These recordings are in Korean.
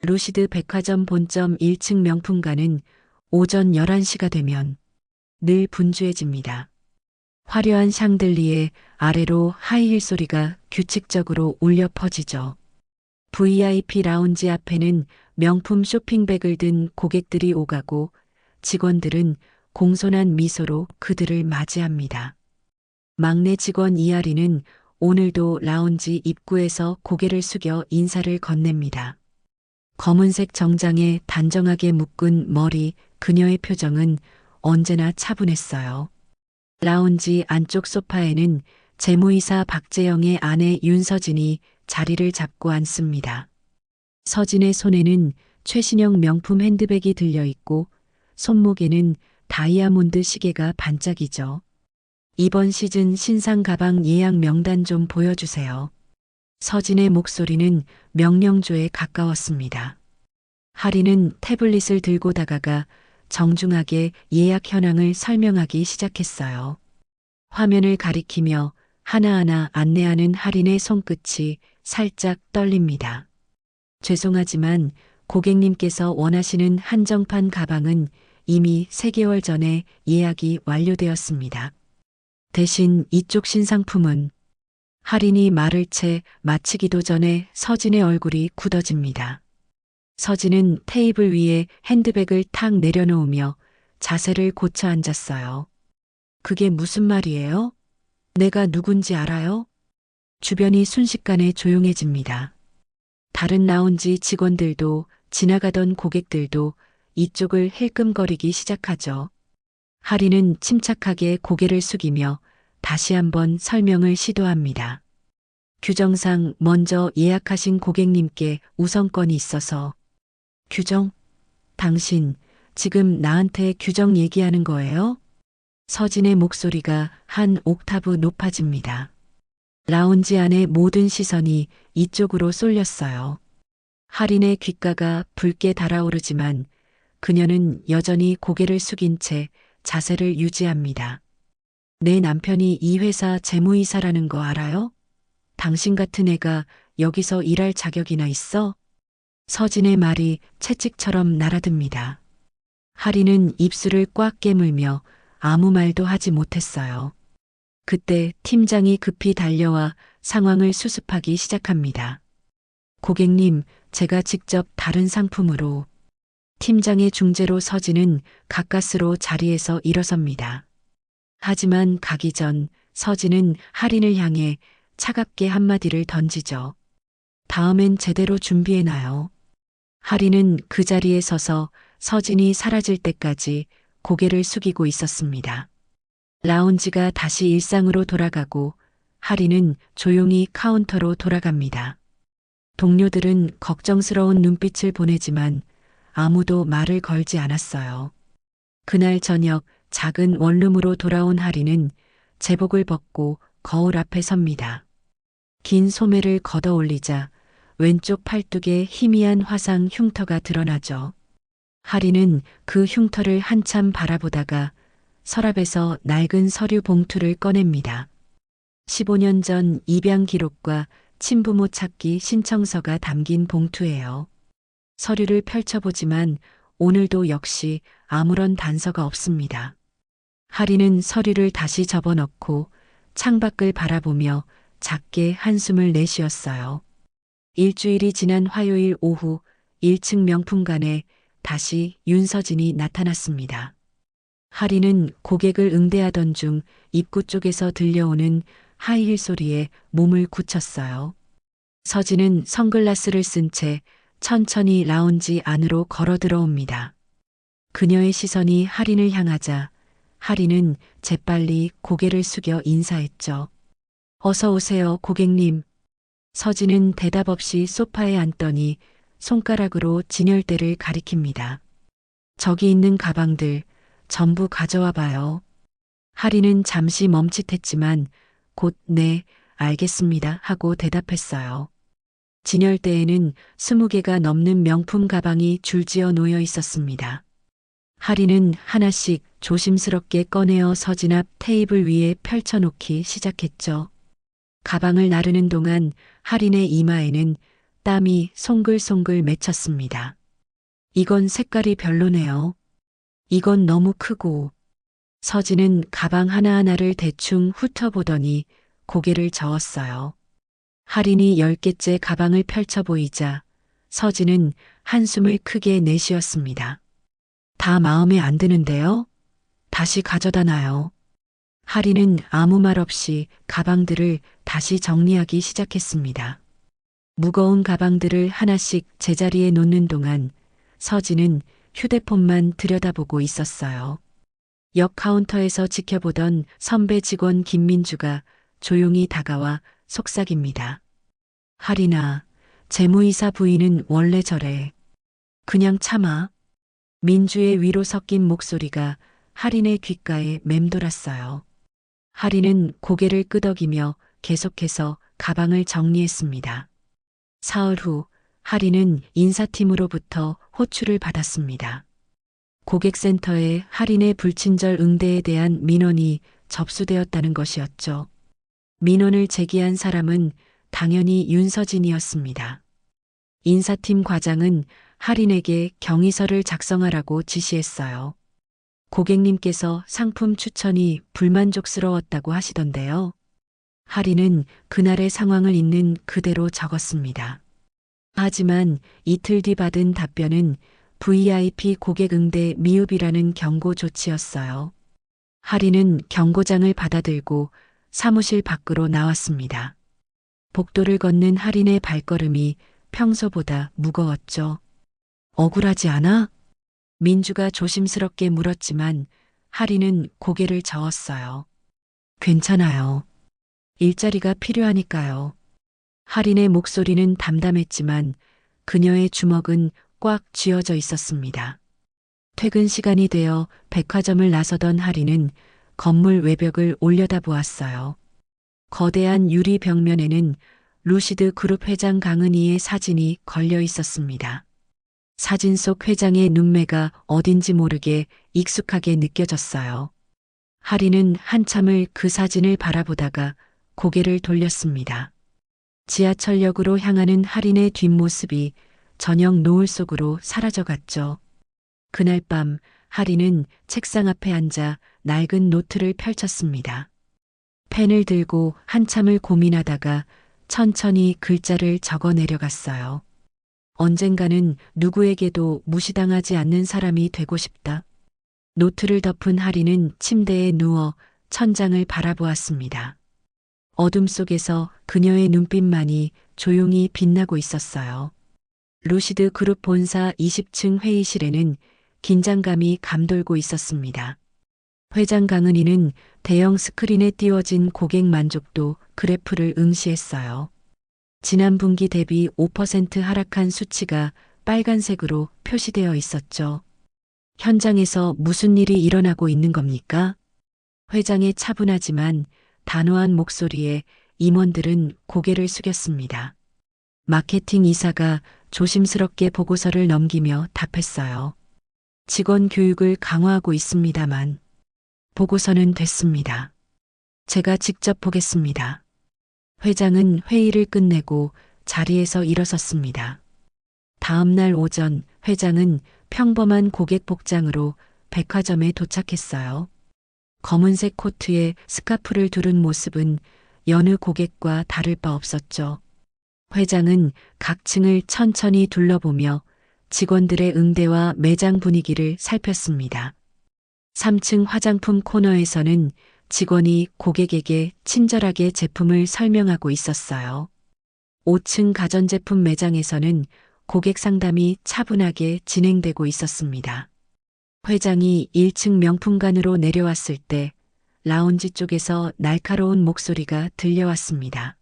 루시드 백화점 본점 1층 명품관은 오전 11시가 되면 늘 분주해집니다. 화려한 샹들리에 아래로 하이힐 소리가 규칙적으로 울려 퍼지죠. VIP 라운지 앞에는 명품 쇼핑백을 든 고객들이 오가고 직원들은 공손한 미소로 그들을 맞이합니다. 막내 직원 이아리는 오늘도 라운지 입구에서 고개를 숙여 인사를 건넵니다. 검은색 정장에 단정하게 묶은 머리, 그녀의 표정은 언제나 차분했어요. 라운지 안쪽 소파에는 재무이사 박재영의 아내 윤서진이 자리를 잡고 앉습니다. 서진의 손에는 최신형 명품 핸드백이 들려 있고 손목에는 다이아몬드 시계가 반짝이죠. 이번 시즌 신상 가방 예약 명단 좀 보여주세요. 서진의 목소리는 명령조에 가까웠습니다. 하리는 태블릿을 들고 다가가 정중하게 예약 현황을 설명하기 시작했어요. 화면을 가리키며 하나하나 안내하는 할인의 손끝이 살짝 떨립니다. 죄송하지만 고객님께서 원하시는 한정판 가방은 이미 3개월 전에 예약이 완료되었습니다. 대신 이쪽 신상품은 할인이 말을 채 마치기도 전에 서진의 얼굴이 굳어집니다. 서진은 테이블 위에 핸드백을 탁 내려놓으며 자세를 고쳐 앉았어요. 그게 무슨 말이에요? 내가 누군지 알아요? 주변이 순식간에 조용해집니다. 다른 라운지 직원들도 지나가던 고객들도 이쪽을 힐끔거리기 시작하죠. 하리는 침착하게 고개를 숙이며 다시 한번 설명을 시도합니다. 규정상 먼저 예약하신 고객님께 우선권이 있어서. 규정? 당신 지금 나한테 규정 얘기하는 거예요? 서진의 목소리가 한 옥타브 높아집니다. 라운지 안의 모든 시선이 이쪽으로 쏠렸어요. 할인의 귓가가 붉게 달아오르지만 그녀는 여전히 고개를 숙인 채 자세를 유지합니다. 내 남편이 이 회사 재무이사라는 거 알아요? 당신 같은 애가 여기서 일할 자격이나 있어? 서진의 말이 채찍처럼 날아듭니다. 할인은 입술을 꽉 깨물며 아무 말도 하지 못했어요. 그때 팀장이 급히 달려와 상황을 수습하기 시작합니다. 고객님, 제가 직접 다른 상품으로. 팀장의 중재로 서진은 가까스로 자리에서 일어섭니다. 하지만 가기 전 서진은 할인을 향해 차갑게 한마디를 던지죠. 다음엔 제대로 준비해놔요. 할인은 그 자리에 서서 서진이 사라질 때까지 고개를 숙이고 있었습니다. 라운지가 다시 일상으로 돌아가고 할인은 조용히 카운터로 돌아갑니다. 동료들은 걱정스러운 눈빛을 보내지만 아무도 말을 걸지 않았어요. 그날 저녁 작은 원룸으로 돌아온 할인은 제복을 벗고 거울 앞에 섭니다. 긴 소매를 걷어 올리자 왼쪽 팔뚝에 희미한 화상 흉터가 드러나죠. 할인은 그 흉터를 한참 바라보다가 서랍에서 낡은 서류 봉투를 꺼냅니다. 15년 전 입양 기록과 친부모 찾기 신청서가 담긴 봉투예요. 서류를 펼쳐보지만 오늘도 역시 아무런 단서가 없습니다. 할인은 서류를 다시 접어넣고 창밖을 바라보며 작게 한숨을 내쉬었어요. 일주일이 지난 화요일 오후 1층 명품관에 다시 윤서진이 나타났습니다. 할인은 고객을 응대하던 중 입구 쪽에서 들려오는 하이힐 소리에 몸을 굳혔어요. 서진은 선글라스를 쓴 채 천천히 라운지 안으로 걸어 들어옵니다. 그녀의 시선이 할인을 향하자 할인은 재빨리 고개를 숙여 인사했죠. 어서 오세요, 고객님. 서진은 대답 없이 소파에 앉더니 손가락으로 진열대를 가리킵니다. 저기 있는 가방들 전부 가져와 봐요. 할인은 잠시 멈칫했지만 곧 네, 알겠습니다 하고 대답했어요. 진열대에는 20개가 넘는 명품 가방이 줄지어 놓여 있었습니다. 할인은 하나씩 조심스럽게 꺼내어 서진 앞 테이블 위에 펼쳐놓기 시작했죠. 가방을 나르는 동안 할인의 이마에는 땀이 송글송글 맺혔습니다. 이건 색깔이 별로네요. 이건 너무 크고. 서진은 가방 하나하나를 대충 훑어보더니 고개를 저었어요. 할인이 10개째 가방을 펼쳐 보이자 서진은 한숨을 크게 내쉬었습니다. 다 마음에 안 드는데요? 다시 가져다 놔요. 할인은 아무 말 없이 가방들을 다시 정리하기 시작했습니다. 무거운 가방들을 하나씩 제자리에 놓는 동안 서진은 휴대폰만 들여다보고 있었어요. 역 카운터에서 지켜보던 선배 직원 김민주가 조용히 다가와 속삭입니다. 할인아, 재무이사 부인은 원래 저래. 그냥 참아. 민주의 위로 섞인 목소리가 할인의 귓가에 맴돌았어요. 할인은 고개를 끄덕이며 계속해서 가방을 정리했습니다. 사흘 후 할인은 인사팀으로부터 호출을 받았습니다. 고객센터에 할인의 불친절 응대에 대한 민원이 접수되었다는 것이었죠. 민원을 제기한 사람은 당연히 윤서진이었습니다. 인사팀 과장은 할인에게 경위서를 작성하라고 지시했어요. 고객님께서 상품 추천이 불만족스러웠다고 하시던데요. 할인은 그날의 상황을 있는 그대로 적었습니다. 하지만 이틀 뒤 받은 답변은 VIP 고객 응대 미흡이라는 경고 조치였어요. 할인은 경고장을 받아들고 사무실 밖으로 나왔습니다. 복도를 걷는 할인의 발걸음이 평소보다 무거웠죠. 억울하지 않아? 민주가 조심스럽게 물었지만 할인은 고개를 저었어요. 괜찮아요. 일자리가 필요하니까요. 할인의 목소리는 담담했지만 그녀의 주먹은 꽉 쥐어져 있었습니다. 퇴근 시간이 되어 백화점을 나서던 할인은 건물 외벽을 올려다보았어요. 거대한 유리 벽면에는 루시드 그룹 회장 강은희의 사진이 걸려 있었습니다. 사진 속 회장의 눈매가 어딘지 모르게 익숙하게 느껴졌어요. 할인은 한참을 그 사진을 바라보다가 고개를 돌렸습니다. 지하철역으로 향하는 할인의 뒷모습이 저녁 노을 속으로 사라져갔죠. 그날 밤 할인은 책상 앞에 앉아 낡은 노트를 펼쳤습니다. 펜을 들고 한참을 고민하다가 천천히 글자를 적어 내려갔어요. 언젠가는 누구에게도 무시당하지 않는 사람이 되고 싶다. 노트를 덮은 할인은 침대에 누워 천장을 바라보았습니다. 어둠 속에서 그녀의 눈빛만이 조용히 빛나고 있었어요. 루시드 그룹 본사 20층 회의실에는 긴장감이 감돌고 있었습니다. 회장 강은희는 대형 스크린에 띄워진 고객 만족도 그래프를 응시했어요. 지난 분기 대비 5% 하락한 수치가 빨간색으로 표시되어 있었죠. 현장에서 무슨 일이 일어나고 있는 겁니까? 회장의 차분하지만 단호한 목소리에 임원들은 고개를 숙였습니다. 마케팅 이사가 조심스럽게 보고서를 넘기며 답했어요. 직원 교육을 강화하고 있습니다만 보고서는 됐습니다. 제가 직접 보겠습니다. 회장은 회의를 끝내고 자리에서 일어섰습니다. 다음 날 오전 회장은 평범한 고객 복장으로 백화점에 도착했어요. 검은색 코트에 스카프를 두른 모습은 여느 고객과 다를 바 없었죠. 회장은 각 층을 천천히 둘러보며 직원들의 응대와 매장 분위기를 살폈습니다. 3층 화장품 코너에서는 직원이 고객에게 친절하게 제품을 설명하고 있었어요. 5층 가전제품 매장에서는 고객 상담이 차분하게 진행되고 있었습니다. 회장이 1층 명품관으로 내려왔을 때 라운지 쪽에서 날카로운 목소리가 들려왔습니다.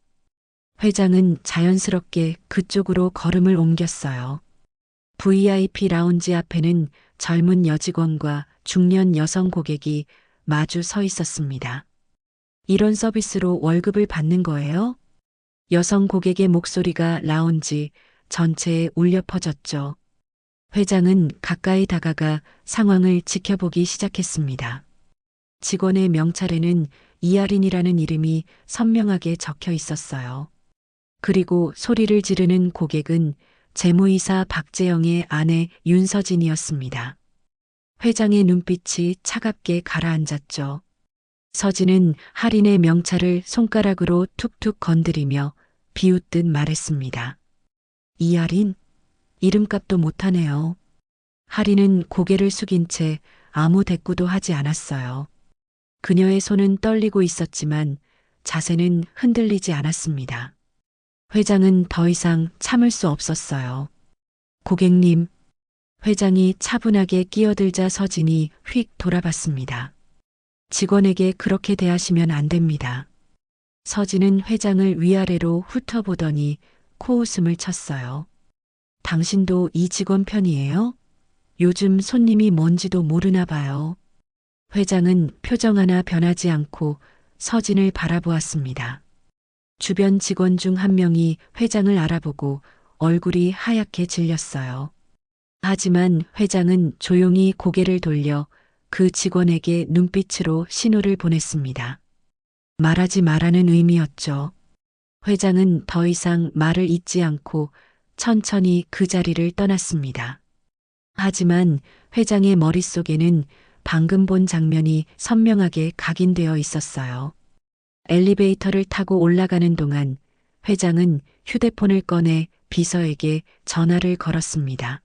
회장은 자연스럽게 그쪽으로 걸음을 옮겼어요. VIP 라운지 앞에는 젊은 여직원과 중년 여성 고객이 마주 서 있었습니다. 이런 서비스로 월급을 받는 거예요? 여성 고객의 목소리가 라운지 전체에 울려 퍼졌죠. 회장은 가까이 다가가 상황을 지켜보기 시작했습니다. 직원의 명찰에는 이하린이라는 이름이 선명하게 적혀 있었어요. 그리고 소리를 지르는 고객은 재무이사 박재영의 아내 윤서진이었습니다. 회장의 눈빛이 차갑게 가라앉았죠. 서진은 할인의 명찰을 손가락으로 툭툭 건드리며 비웃듯 말했습니다. 이 할인? 이름값도 못하네요. 할인은 고개를 숙인 채 아무 대꾸도 하지 않았어요. 그녀의 손은 떨리고 있었지만 자세는 흔들리지 않았습니다. 회장은 더 이상 참을 수 없었어요. 고객님, 회장이 차분하게 끼어들자 서진이 휙 돌아봤습니다. 직원에게 그렇게 대하시면 안 됩니다. 서진은 회장을 위아래로 훑어보더니 코웃음을 쳤어요. 당신도 이 직원 편이에요? 요즘 손님이 뭔지도 모르나 봐요. 회장은 표정 하나 변하지 않고 서진을 바라보았습니다. 주변 직원 중 한 명이 회장을 알아보고 얼굴이 하얗게 질렸어요. 하지만 회장은 조용히 고개를 돌려 그 직원에게 눈빛으로 신호를 보냈습니다. 말하지 말라는 의미였죠. 회장은 더 이상 말을 잇지 않고 천천히 그 자리를 떠났습니다. 하지만 회장의 머릿속에는 방금 본 장면이 선명하게 각인되어 있었어요. 엘리베이터를 타고 올라가는 동안 회장은 휴대폰을 꺼내 비서에게 전화를 걸었습니다.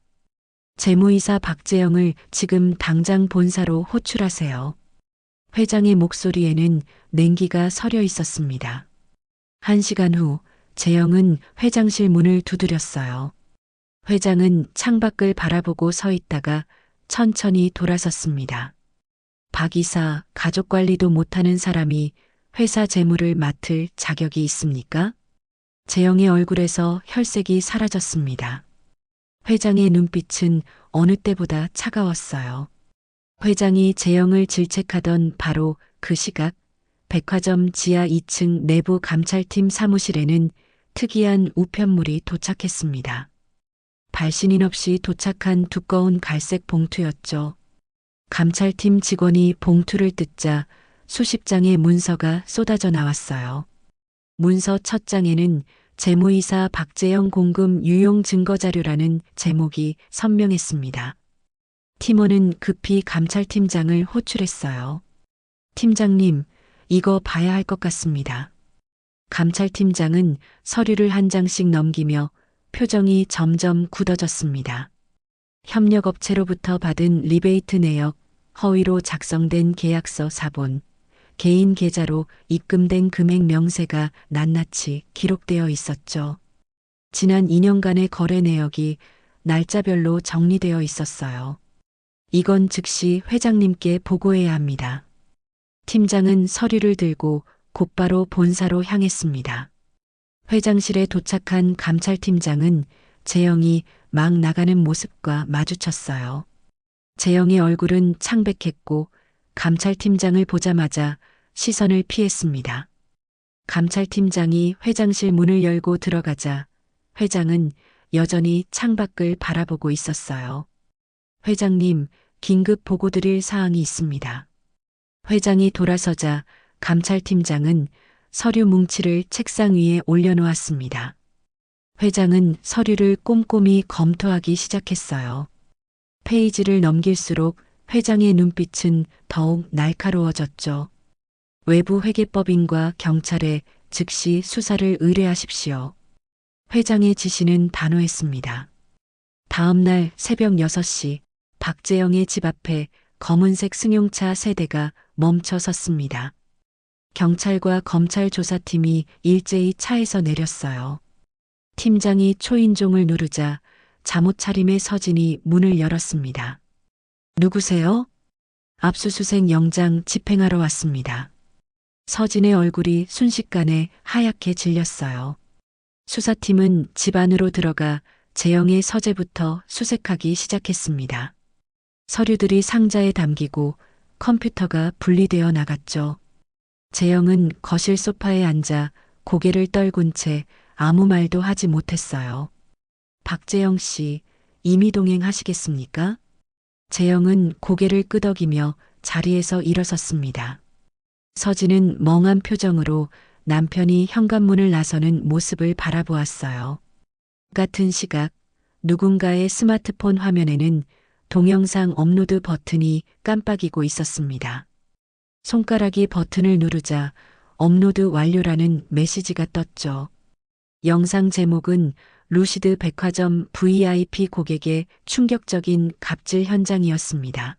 재무이사 박재영을 지금 당장 본사로 호출하세요. 회장의 목소리에는 냉기가 서려 있었습니다. 1시간 후 재영은 회장실 문을 두드렸어요. 회장은 창밖을 바라보고 서 있다가 천천히 돌아섰습니다. 박 이사, 가족 관리도 못하는 사람이 회사 재무를 맡을 자격이 있습니까? 재영의 얼굴에서 혈색이 사라졌습니다. 회장의 눈빛은 어느 때보다 차가웠어요. 회장이 재영을 질책하던 바로 그 시각, 백화점 지하 2층 내부 감찰팀 사무실에는 특이한 우편물이 도착했습니다. 발신인 없이 도착한 두꺼운 갈색 봉투였죠. 감찰팀 직원이 봉투를 뜯자 수십 장의 문서가 쏟아져 나왔어요. 문서 첫 장에는 재무이사 박재영 공금 유용 증거자료라는 제목이 선명했습니다. 팀원은 급히 감찰팀장을 호출했어요. 팀장님, 이거 봐야 할 것 같습니다. 감찰팀장은 서류를 한 장씩 넘기며 표정이 점점 굳어졌습니다. 협력업체로부터 받은 리베이트 내역, 허위로 작성된 계약서 사본, 개인 계좌로 입금된 금액 명세가 낱낱이 기록되어 있었죠. 지난 2년간의 거래 내역이 날짜별로 정리되어 있었어요. 이건 즉시 회장님께 보고해야 합니다. 팀장은 서류를 들고 곧바로 본사로 향했습니다. 회장실에 도착한 감찰팀장은 재영이 막 나가는 모습과 마주쳤어요. 재영의 얼굴은 창백했고 감찰팀장을 보자마자 시선을 피했습니다. 감찰팀장이 회장실 문을 열고 들어가자 회장은 여전히 창밖을 바라보고 있었어요. 회장님, 긴급 보고드릴 사항이 있습니다. 회장이 돌아서자 감찰팀장은 서류 뭉치를 책상 위에 올려놓았습니다. 회장은 서류를 꼼꼼히 검토하기 시작했어요. 페이지를 넘길수록 회장의 눈빛은 더욱 날카로워졌죠. 외부 회계법인과 경찰에 즉시 수사를 의뢰하십시오. 회장의 지시는 단호했습니다. 다음 날 새벽 6시 박재영의 집 앞에 검은색 승용차 3대가 멈춰 섰습니다. 경찰과 검찰 조사팀이 일제히 차에서 내렸어요. 팀장이 초인종을 누르자 잠옷 차림의 서진이 문을 열었습니다. 누구세요? 압수수색 영장 집행하러 왔습니다. 서진의 얼굴이 순식간에 하얗게 질렸어요. 수사팀은 집 안으로 들어가 재영의 서재부터 수색하기 시작했습니다. 서류들이 상자에 담기고 컴퓨터가 분리되어 나갔죠. 재영은 거실 소파에 앉아 고개를 떨군 채 아무 말도 하지 못했어요. 박재영 씨, 임의 동행하시겠습니까? 재영은 고개를 끄덕이며 자리에서 일어섰습니다. 서진은 멍한 표정으로 남편이 현관문을 나서는 모습을 바라보았어요. 같은 시각 누군가의 스마트폰 화면에는 동영상 업로드 버튼이 깜빡이고 있었습니다. 손가락이 버튼을 누르자 업로드 완료라는 메시지가 떴죠. 영상 제목은 루시드 백화점 VIP 고객의 충격적인 갑질 현장이었습니다.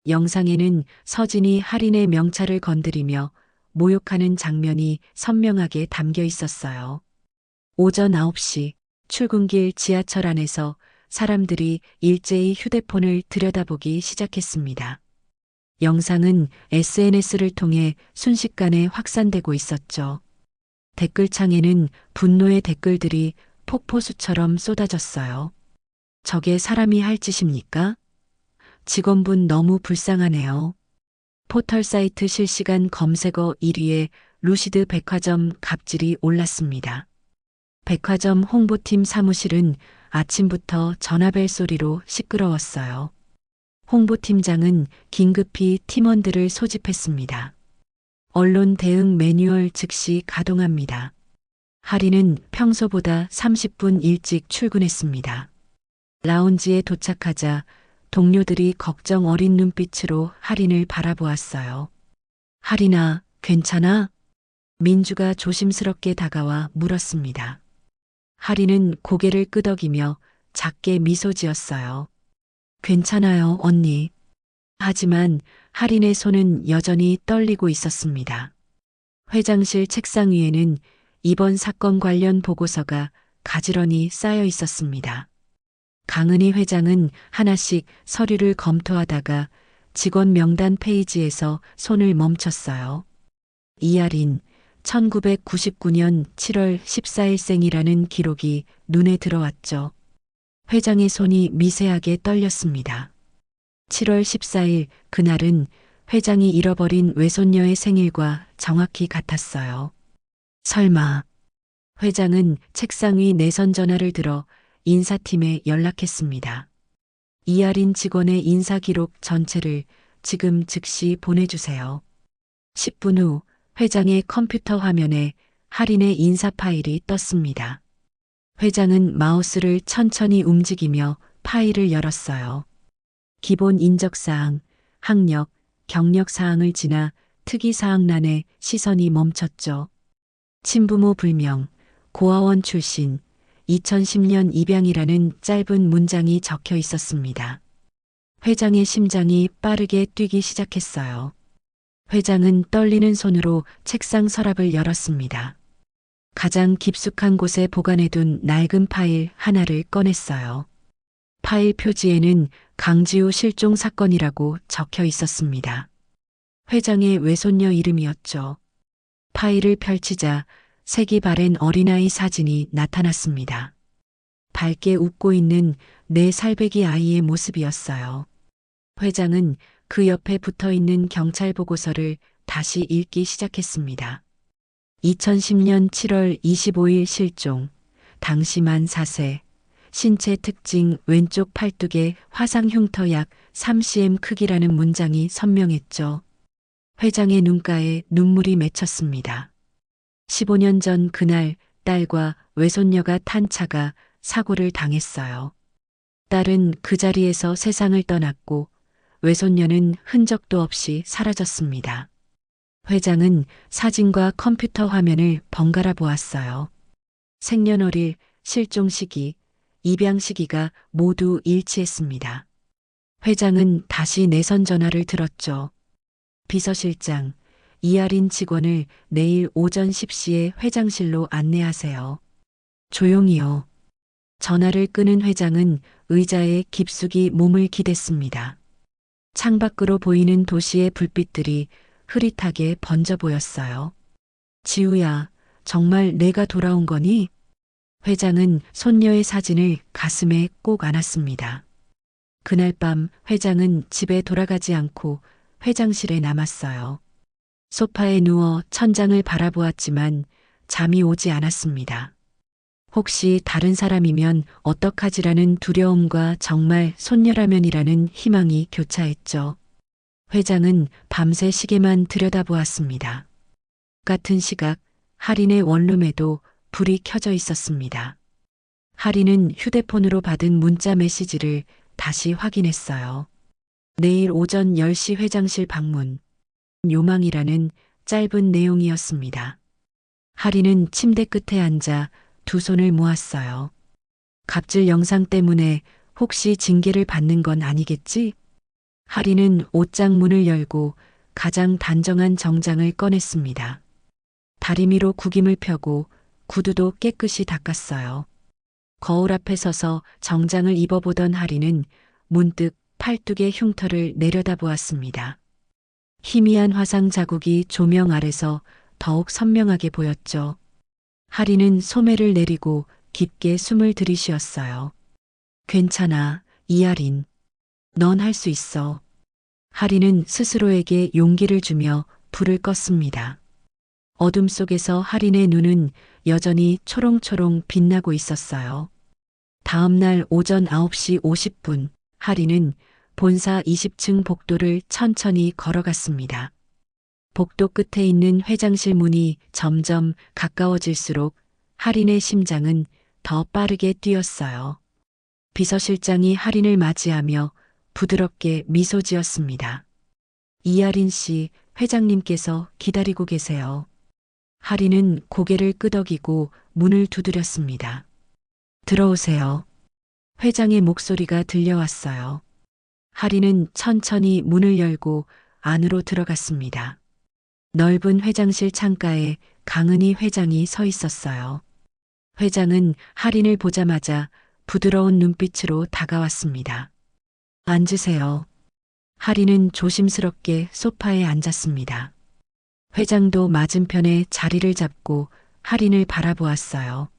영상에는 서진이 할인의 명찰을 건드리며 모욕하는 장면이 선명하게 담겨 있었어요. 오전 9시 출근길 지하철 안에서 사람들이 일제히 휴대폰을 들여다보기 시작했습니다. 영상은 SNS를 통해 순식간에 확산되고 있었죠. 댓글창에는 분노의 댓글들이 폭포수처럼 쏟아졌어요. 저게 사람이 할 짓입니까? 직원분 너무 불쌍하네요. 포털 사이트 실시간 검색어 1위에 루시드 백화점 갑질이 올랐습니다. 백화점 홍보팀 사무실은 아침부터 전화벨 소리로 시끄러웠어요. 홍보팀장은 긴급히 팀원들을 소집했습니다. 언론 대응 매뉴얼 즉시 가동합니다. 할인은 평소보다 30분 일찍 출근했습니다. 라운지에 도착하자 동료들이 걱정 어린 눈빛으로 할인을 바라보았어요. 할인아, 괜찮아? 민주가 조심스럽게 다가와 물었습니다. 할인은 고개를 끄덕이며 작게 미소 지었어요. 괜찮아요, 언니. 하지만 할인의 손은 여전히 떨리고 있었습니다. 회장실 책상 위에는 이번 사건 관련 보고서가 가지런히 쌓여 있었습니다. 강은희 회장은 하나씩 서류를 검토하다가 직원 명단 페이지에서 손을 멈췄어요. 이할인, 1999년 7월 14일생이라는 기록이 눈에 들어왔죠. 회장의 손이 미세하게 떨렸습니다. 7월 14일 그날은 회장이 잃어버린 외손녀의 생일과 정확히 같았어요. 설마 회장은 책상 위 내선 전화를 들어 인사팀에 연락했습니다. 이할인 직원의 인사 기록 전체를 지금 즉시 보내주세요. 10분 후 회장의 컴퓨터 화면에 할인의 인사 파일이 떴습니다. 회장은 마우스를 천천히 움직이며 파일을 열었어요. 기본 인적사항, 학력, 경력사항을 지나 특이사항란에 시선이 멈췄죠. 친부모 불명, 고아원 출신, 2010년 입양이라는 짧은 문장이 적혀 있었습니다. 회장의 심장이 빠르게 뛰기 시작했어요. 회장은 떨리는 손으로 책상 서랍을 열었습니다. 가장 깊숙한 곳에 보관해둔 낡은 파일 하나를 꺼냈어요. 파일 표지에는 강지우 실종 사건이라고 적혀 있었습니다. 회장의 외손녀 이름이었죠. 파일을 펼치자 색이 바랜 어린아이 사진이 나타났습니다. 밝게 웃고 있는 4살배기 아이의 모습이었어요. 회장은 그 옆에 붙어 있는 경찰 보고서를 다시 읽기 시작했습니다. 2010년 7월 25일 실종, 당시 만 4세, 신체 특징 왼쪽 팔뚝에 화상 흉터 약 3cm 크기라는 문장이 선명했죠. 회장의 눈가에 눈물이 맺혔습니다. 15년 전 그날 딸과 외손녀가 탄 차가 사고를 당했어요. 딸은 그 자리에서 세상을 떠났고 외손녀는 흔적도 없이 사라졌습니다. 회장은 사진과 컴퓨터 화면을 번갈아 보았어요. 생년월일, 실종 시기, 입양 시기가 모두 일치했습니다. 회장은 다시 내선 전화를 들었죠. 비서실장, 이할인 직원을 내일 오전 10시에 회장실로 안내하세요. 조용히요. 전화를 끄는 회장은 의자에 깊숙이 몸을 기댔습니다. 창밖으로 보이는 도시의 불빛들이 흐릿하게 번져 보였어요. 지우야, 정말 내가 돌아온 거니? 회장은 손녀의 사진을 가슴에 꼭 안았습니다. 그날 밤 회장은 집에 돌아가지 않고 회장실에 남았어요. 소파에 누워 천장을 바라보았지만 잠이 오지 않았습니다. 혹시 다른 사람이면 어떡하지라는 두려움과 정말 손녀라면이라는 희망이 교차했죠. 회장은 밤새 시계만 들여다보았습니다. 같은 시각 할인의 원룸에도 불이 켜져 있었습니다. 할인은 휴대폰으로 받은 문자 메시지를 다시 확인했어요. 내일 오전 10시 회장실 방문. 요망이라는 짧은 내용이었습니다. 할인은 침대 끝에 앉아 두 손을 모았어요. 갑질 영상 때문에 혹시 징계를 받는 건 아니겠지? 할인은 옷장 문을 열고 가장 단정한 정장을 꺼냈습니다. 다리미로 구김을 펴고 구두도 깨끗이 닦았어요. 거울 앞에 서서 정장을 입어보던 할인은 문득 팔뚝의 흉터를 내려다보았습니다. 희미한 화상 자국이 조명 아래서 더욱 선명하게 보였죠. 할인은 소매를 내리고 깊게 숨을 들이쉬었어요. 괜찮아, 이할인. 넌 할 수 있어. 할인은 스스로에게 용기를 주며 불을 껐습니다. 어둠 속에서 할인의 눈은 여전히 초롱초롱 빛나고 있었어요. 다음 날 오전 9시 50분, 할인은 본사 20층 복도를 천천히 걸어갔습니다. 복도 끝에 있는 회장실 문이 점점 가까워질수록 할인의 심장은 더 빠르게 뛰었어요. 비서실장이 할인을 맞이하며 부드럽게 미소 지었습니다. 이할인 씨, 회장님께서 기다리고 계세요. 할인은 고개를 끄덕이고 문을 두드렸습니다. 들어오세요. 회장의 목소리가 들려왔어요. 할인은 천천히 문을 열고 안으로 들어갔습니다. 넓은 회장실 창가에 강은희 회장이 서 있었어요. 회장은 할인을 보자마자 부드러운 눈빛으로 다가왔습니다. 앉으세요. 할인은 조심스럽게 소파에 앉았습니다. 회장도 맞은편에 자리를 잡고 할인을 바라보았어요.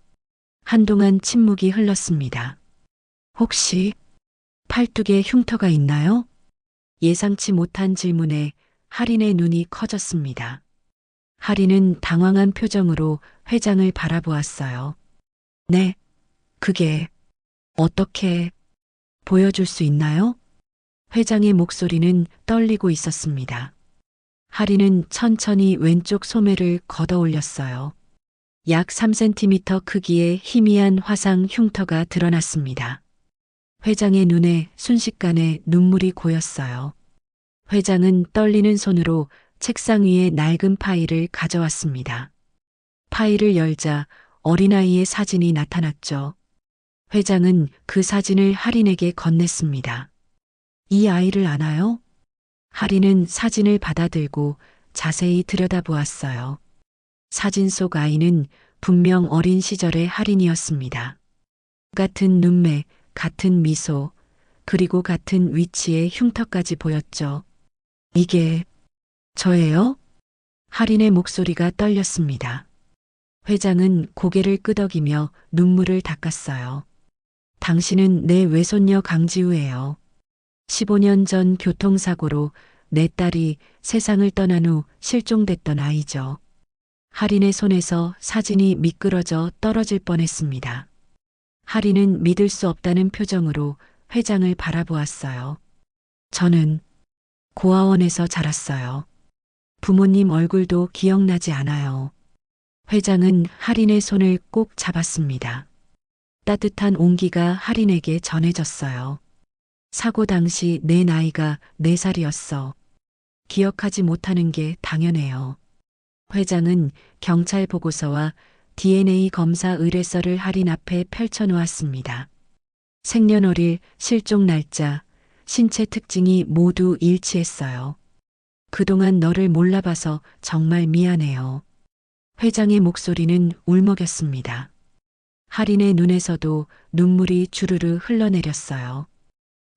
한동안 침묵이 흘렀습니다. 혹시 팔뚝에 흉터가 있나요? 예상치 못한 질문에 할인의 눈이 커졌습니다. 할인은 당황한 표정으로 회장을 바라보았어요. 네, 그게 어떻게 보여줄 수 있나요? 회장의 목소리는 떨리고 있었습니다. 할인은 천천히 왼쪽 소매를 걷어 올렸어요. 약 3cm 크기의 희미한 화상 흉터가 드러났습니다. 회장의 눈에 순식간에 눈물이 고였어요. 회장은 떨리는 손으로 책상 위에 낡은 파일을 가져왔습니다. 파일을 열자 어린아이의 사진이 나타났죠. 회장은 그 사진을 할인에게 건넸습니다. 이 아이를 아나요? 할인은 사진을 받아들고 자세히 들여다보았어요. 사진 속 아이는 분명 어린 시절의 할인이었습니다. 같은 눈매, 같은 미소, 그리고 같은 위치의 흉터까지 보였죠. 이게 저예요? 할인의 목소리가 떨렸습니다. 회장은 고개를 끄덕이며 눈물을 닦았어요. 당신은 내 외손녀 강지우예요. 15년 전 교통사고로 내 딸이 세상을 떠난 후 실종됐던 아이죠. 할인의 손에서 사진이 미끄러져 떨어질 뻔했습니다. 할인은 믿을 수 없다는 표정으로 회장을 바라보았어요. 저는 고아원에서 자랐어요. 부모님 얼굴도 기억나지 않아요. 회장은 할인의 손을 꼭 잡았습니다. 따뜻한 온기가 할인에게 전해졌어요. 사고 당시 내 나이가 4살이었어. 기억하지 못하는 게 당연해요. 회장은 경찰 보고서와 DNA 검사 의뢰서를 할인 앞에 펼쳐놓았습니다. 생년월일, 실종 날짜, 신체 특징이 모두 일치했어요. 그동안 너를 몰라봐서 정말 미안해요. 회장의 목소리는 울먹였습니다. 할인의 눈에서도 눈물이 주르르 흘러내렸어요.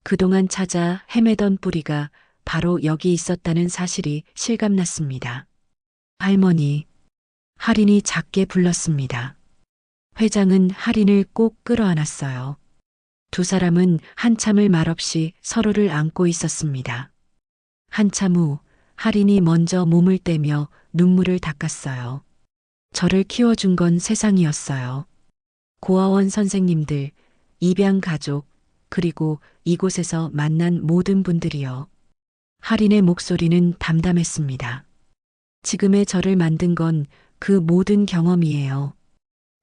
그동안 찾아 헤매던 뿌리가 바로 여기 있었다는 사실이 실감났습니다. 할머니, 할인이 작게 불렀습니다. 회장은 할인을 꼭 끌어안았어요. 두 사람은 한참을 말없이 서로를 안고 있었습니다. 한참 후 할인이 먼저 몸을 떼며 눈물을 닦았어요. 저를 키워준 건 세상이었어요. 고아원 선생님들, 입양 가족, 그리고 이곳에서 만난 모든 분들이요. 할인의 목소리는 담담했습니다. 지금의 저를 만든 건 그 모든 경험이에요.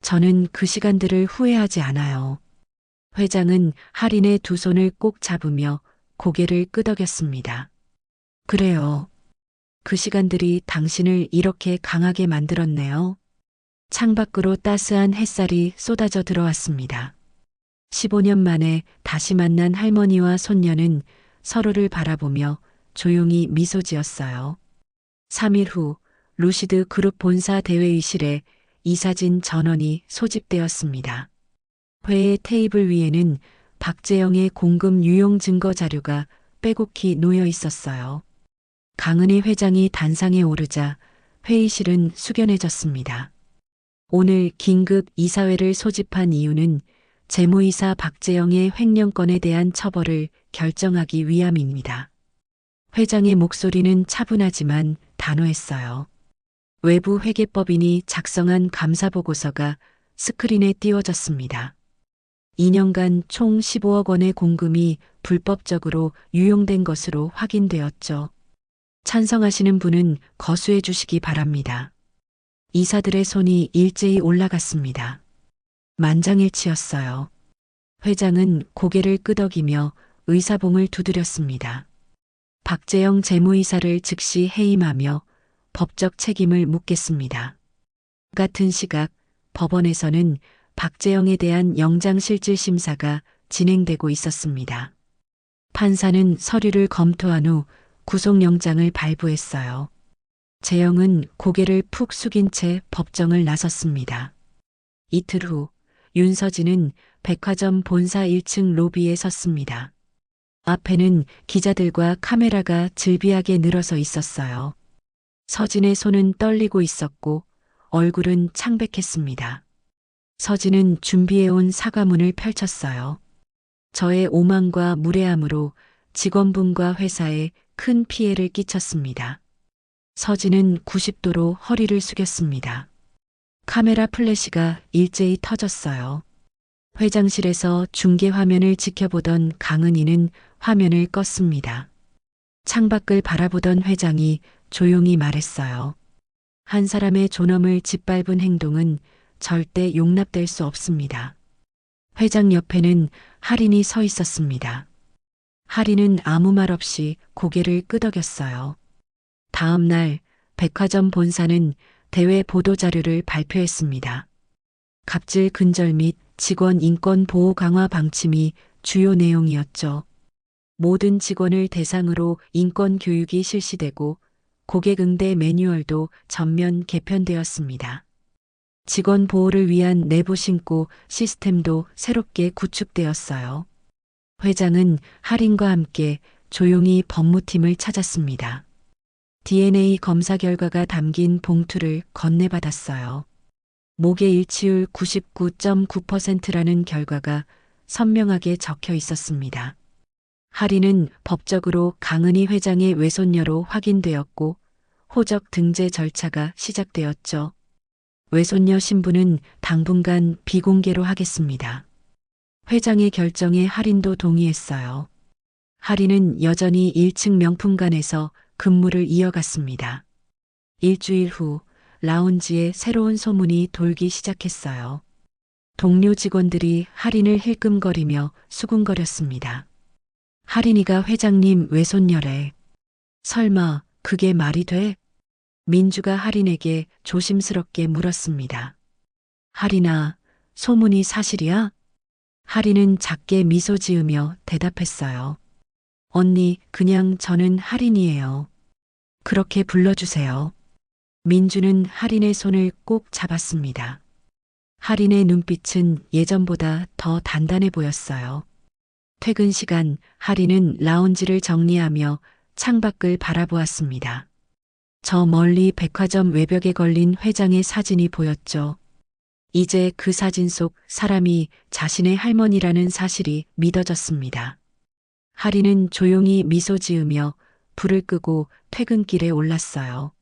저는 그 시간들을 후회하지 않아요. 회장은 할인의 두 손을 꼭 잡으며 고개를 끄덕였습니다. 그래요. 그 시간들이 당신을 이렇게 강하게 만들었네요. 창밖으로 따스한 햇살이 쏟아져 들어왔습니다. 15년 만에 다시 만난 할머니와 손녀는 서로를 바라보며 조용히 미소 지었어요. 3일 후 루시드 그룹 본사 대회의실에 이사진 전원이 소집되었습니다. 회의 테이블 위에는 박재영의 공금 유용 증거 자료가 빼곡히 놓여 있었어요. 강은희 회장이 단상에 오르자 회의실은 숙연해졌습니다. 오늘 긴급 이사회를 소집한 이유는 재무이사 박재영의 횡령건에 대한 처벌을 결정하기 위함입니다. 회장의 목소리는 차분하지만 단호했어요. 외부 회계법인이 작성한 감사보고서가 스크린에 띄워졌습니다. 2년간 총 15억 원의 공금이 불법적으로 유용된 것으로 확인되었죠. 찬성하시는 분은 거수해 주시기 바랍니다. 이사들의 손이 일제히 올라갔습니다. 만장일치였어요. 회장은 고개를 끄덕이며 의사봉을 두드렸습니다. 박재영 재무이사를 즉시 해임하며 법적 책임을 묻겠습니다. 같은 시각 법원에서는 박재영에 대한 영장실질심사가 진행되고 있었습니다. 판사는 서류를 검토한 후 구속영장을 발부했어요. 재영은 고개를 푹 숙인 채 법정을 나섰습니다. 이틀 후 윤서진은 백화점 본사 1층 로비에 섰습니다. 앞에는 기자들과 카메라가 즐비하게 늘어서 있었어요. 서진의 손은 떨리고 있었고 얼굴은 창백했습니다. 서진은 준비해온 사과문을 펼쳤어요. 저의 오만과 무례함으로 직원분과 회사에 큰 피해를 끼쳤습니다. 서진은 90도로 허리를 숙였습니다. 카메라 플래시가 일제히 터졌어요. 회장실에서 중계 화면을 지켜보던 강은희는 화면을 껐습니다. 창밖을 바라보던 회장이 조용히 말했어요. 한 사람의 존엄을 짓밟은 행동은 절대 용납될 수 없습니다. 회장 옆에는 할인이 서 있었습니다. 할인은 아무 말 없이 고개를 끄덕였어요. 다음 날 백화점 본사는 대외 보도자료를 발표했습니다. 갑질 근절 및 직원 인권 보호 강화 방침이 주요 내용이었죠. 모든 직원을 대상으로 인권 교육이 실시되고 고객 응대 매뉴얼도 전면 개편되었습니다. 직원 보호를 위한 내부 신고 시스템도 새롭게 구축되었어요. 회장은 할인과 함께 조용히 법무팀을 찾았습니다. DNA 검사 결과가 담긴 봉투를 건네받았어요. 목의 일치율 99.9%라는 결과가 선명하게 적혀 있었습니다. 할인은 법적으로 강은희 회장의 외손녀로 확인되었고 호적 등재 절차가 시작되었죠. 외손녀 신분은 당분간 비공개로 하겠습니다. 회장의 결정에 할인도 동의했어요. 할인은 여전히 1층 명품관에서 근무를 이어갔습니다. 일주일 후 라운지에 새로운 소문이 돌기 시작했어요. 동료 직원들이 할인을 힐끔거리며 수군거렸습니다. 할인이가 회장님 외손녀래. 설마 그게 말이 돼? 민주가 할인에게 조심스럽게 물었습니다. 할인아, 소문이 사실이야? 할인은 작게 미소 지으며 대답했어요. 언니, 그냥 저는 할인이에요. 그렇게 불러주세요. 민주는 할인의 손을 꼭 잡았습니다. 할인의 눈빛은 예전보다 더 단단해 보였어요. 퇴근 시간 할인은 라운지를 정리하며 창밖을 바라보았습니다. 저 멀리 백화점 외벽에 걸린 회장의 사진이 보였죠. 이제 그 사진 속 사람이 자신의 할머니라는 사실이 믿어졌습니다. 할인은 조용히 미소 지으며 불을 끄고 퇴근길에 올랐어요.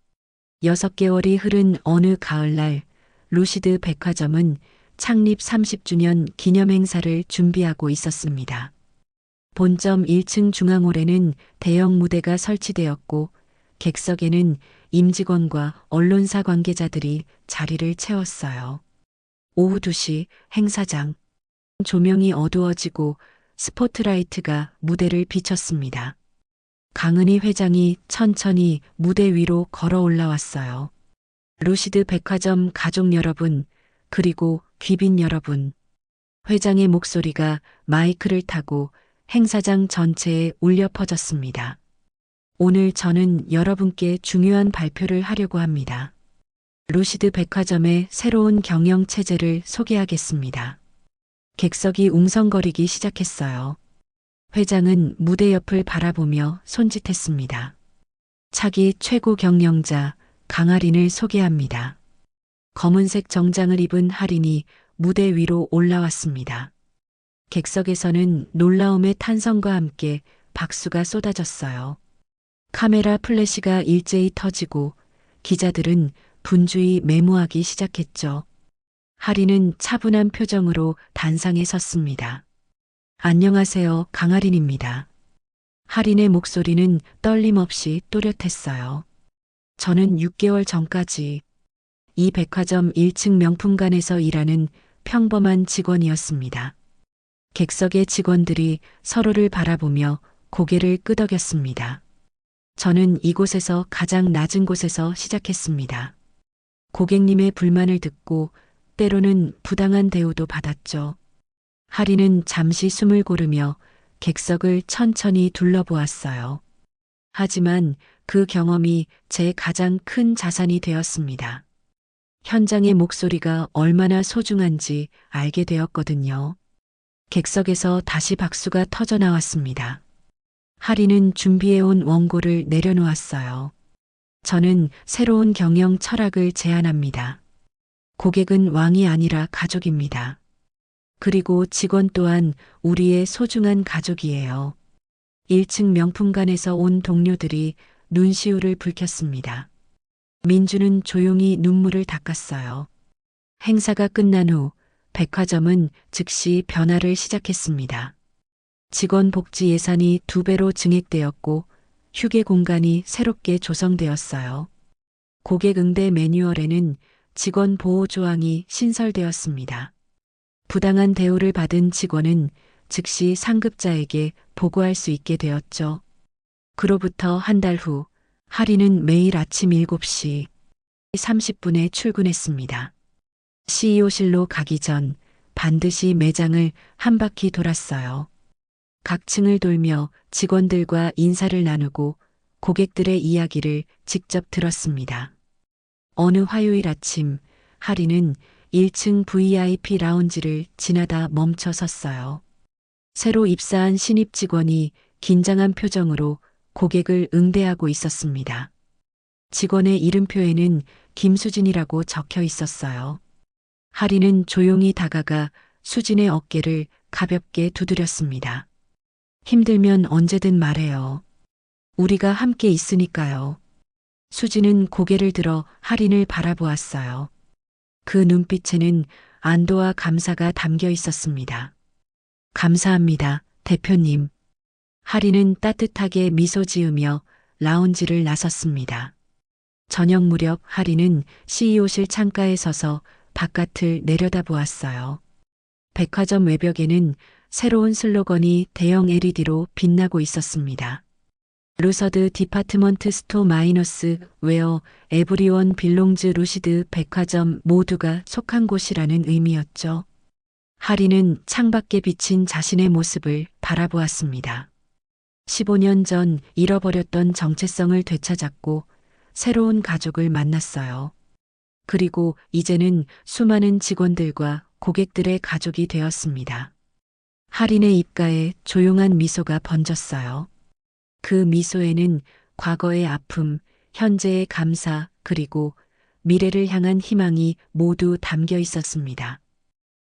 6개월이 흐른 어느 가을날 루시드 백화점은 창립 30주년 기념 행사를 준비하고 있었습니다. 본점 1층 중앙홀에는 대형 무대가 설치되었고 객석에는 임직원과 언론사 관계자들이 자리를 채웠어요. 오후 2시 행사장. 조명이 어두워지고 스포트라이트가 무대를 비췄습니다. 강은희 회장이 천천히 무대 위로 걸어 올라왔어요. 루시드 백화점 가족 여러분, 그리고 귀빈 여러분. 회장의 목소리가 마이크를 타고 행사장 전체에 울려 퍼졌습니다. 오늘 저는 여러분께 중요한 발표를 하려고 합니다. 루시드 백화점의 새로운 경영 체제를 소개하겠습니다. 객석이 웅성거리기 시작했어요. 회장은 무대 옆을 바라보며 손짓했습니다. 차기 최고 경영자 강하린을 소개합니다. 검은색 정장을 입은 하린이 무대 위로 올라왔습니다. 객석에서는 놀라움의 탄성과 함께 박수가 쏟아졌어요. 카메라 플래시가 일제히 터지고 기자들은 분주히 메모하기 시작했죠. 하린은 차분한 표정으로 단상에 섰습니다. 안녕하세요, 강하린입니다. 하린의 목소리는 떨림 없이 또렷했어요. 저는 6개월 전까지 이 백화점 1층 명품관에서 일하는 평범한 직원이었습니다. 객석의 직원들이 서로를 바라보며 고개를 끄덕였습니다. 저는 이곳에서 가장 낮은 곳에서 시작했습니다. 고객님의 불만을 듣고 때로는 부당한 대우도 받았죠. 하린은 잠시 숨을 고르며 객석을 천천히 둘러보았어요. 하지만 그 경험이 제 가장 큰 자산이 되었습니다. 현장의 목소리가 얼마나 소중한지 알게 되었거든요. 객석에서 다시 박수가 터져 나왔습니다. 하린은 준비해온 원고를 내려놓았어요. 저는 새로운 경영 철학을 제안합니다. 고객은 왕이 아니라 가족입니다. 그리고 직원 또한 우리의 소중한 가족이에요. 1층 명품관에서 온 동료들이 눈시울을 붉혔습니다. 민주는 조용히 눈물을 닦았어요. 행사가 끝난 후 백화점은 즉시 변화를 시작했습니다. 직원 복지 예산이 2배로 증액되었고 휴게 공간이 새롭게 조성되었어요. 고객 응대 매뉴얼에는 직원 보호 조항이 신설되었습니다. 부당한 대우를 받은 직원은 즉시 상급자에게 보고할 수 있게 되었죠. 그로부터 한 달 후 하린은 매일 아침 7시 30분에 출근했습니다. CEO실로 가기 전 반드시 매장을 한 바퀴 돌았어요. 각 층을 돌며 직원들과 인사를 나누고 고객들의 이야기를 직접 들었습니다. 어느 화요일 아침 하린은 1층 VIP 라운지를 지나다 멈춰 섰어요. 새로 입사한 신입 직원이 긴장한 표정으로 고객을 응대하고 있었습니다. 직원의 이름표에는 김수진이라고 적혀 있었어요. 하린은 조용히 다가가 수진의 어깨를 가볍게 두드렸습니다. 힘들면 언제든 말해요. 우리가 함께 있으니까요. 수진은 고개를 들어 하린을 바라보았어요. 그 눈빛에는 안도와 감사가 담겨 있었습니다. 감사합니다, 대표님. 하린은 따뜻하게 미소 지으며 라운지를 나섰습니다. 저녁 무렵 하린은 CEO실 창가에 서서 바깥을 내려다보았어요. 백화점 외벽에는 새로운 슬로건이 대형 LED로 빛나고 있었습니다. 루서드 디파트먼트 스토어 마이너스 웨어 에브리원 빌롱즈 루시드 백화점 모두가 속한 곳이라는 의미였죠. 하린은 창밖에 비친 자신의 모습을 바라보았습니다. 15년 전 잃어버렸던 정체성을 되찾았고 새로운 가족을 만났어요. 그리고 이제는 수많은 직원들과 고객들의 가족이 되었습니다. 하린의 입가에 조용한 미소가 번졌어요. 그 미소에는 과거의 아픔, 현재의 감사, 그리고 미래를 향한 희망이 모두 담겨 있었습니다.